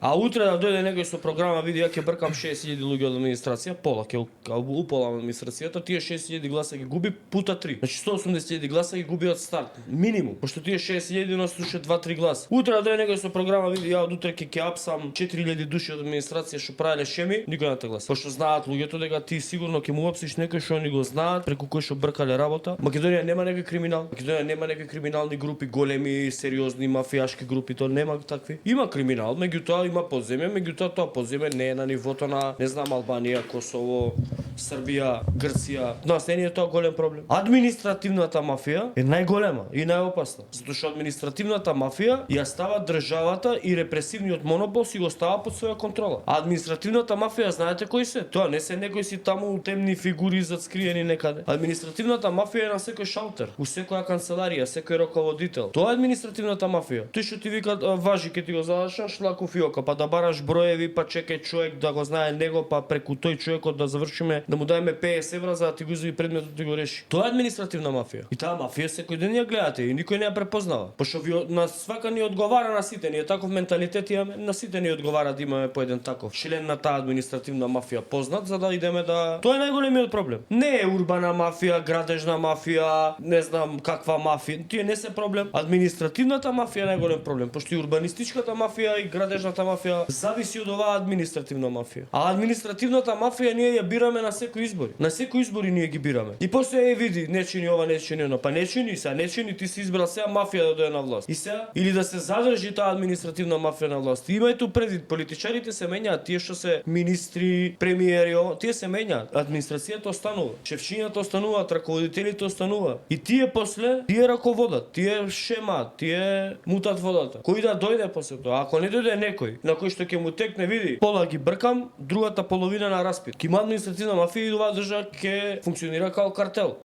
А утре да дојде некој со програма, види, ја ќе бркам 6000 луѓе од администрација, пола ќе уполам администрацијата, тие 6000 гласа ги губи пута 3. Значи 180.000 гласа ги губи од старт, минимум, пошто тие 60.000 носат уште 2-3 гласа. Утре да дојде некој со програма, види, ја од утре ќе апсам 4000 души од администрација што правеле шеми, никој не те гласа. Пошто знаат луѓето дека ти сигурно ќе му апсиш некој што они го знаат, преку кој што бркале работа. Македонија нема некој криминал. Македонија нема некои криминални групи, големи, сериозни мафијашки групи, тоа нема такви. Има криминал, меѓутоа има подземје, меѓутоа тоа подземје не е на нивото на, не знам, Албанија, Косово, Србија, Грција. Нас не е тоа голем проблем. Административната мафија е најголема и најопасна, затоа што административната мафија ја става државата и репресивниот монопол си го става под своја контрола. А административната мафија, знаете кои се? Тоа не се некои си таму темни фигури зацкриени некаде. Административната мафија е на секој шалтер, у секоја канцеларија, секој раководител. Тоа е административната мафија. Тој што ти вика важи ке ти го задашаш лако фиока, па да бараш броеви, па чекај човек да го знае него, па преку тој човекот да завршиме, да му даеме 50 евра за да ти го изови предметот и го реши. Тоа е административна мафија. И таа мафија секој ден ја гледате и никој не ја препознава. Пошто ви на свака ни одговара на сите, ние таков менталитет имаме, на сите ни одговара да имаме по еден таков член на таа административна мафија познат, за да идеме да. Тоа е најголемиот проблем. Не е урбана мафија, градежна мафија, не знам каква мафија. Тие не се проблем. Административната мафија е најголем проблем, пошто и урбанистичката мафија и градежната мафија зависи од оваа административна мафија. А административната мафија ние ја бираме на секој избори. На секој избори ние ги бираме. И после види, не чини ова, не чини она, па не чини се, не чини, ти си избрал сега мафија да дојде на власт. И сега или да се задржи таа административна мафија на власт. Имајте предвид, политичарите се менјаат, тие што се министри, премиери, тие се менјаат. Администрацијата останува, шефчињата остануваат, раководителите остануваат. И тие после, тие раководат, тие шемаат, тие мутат водата. Кој да дојде после тоа? Ако не дојде некој на кој што ќе му текне, види, пола ги бркам, другата половина на распит. Ки има административна мафија и оваа држава ќе функционира како картел.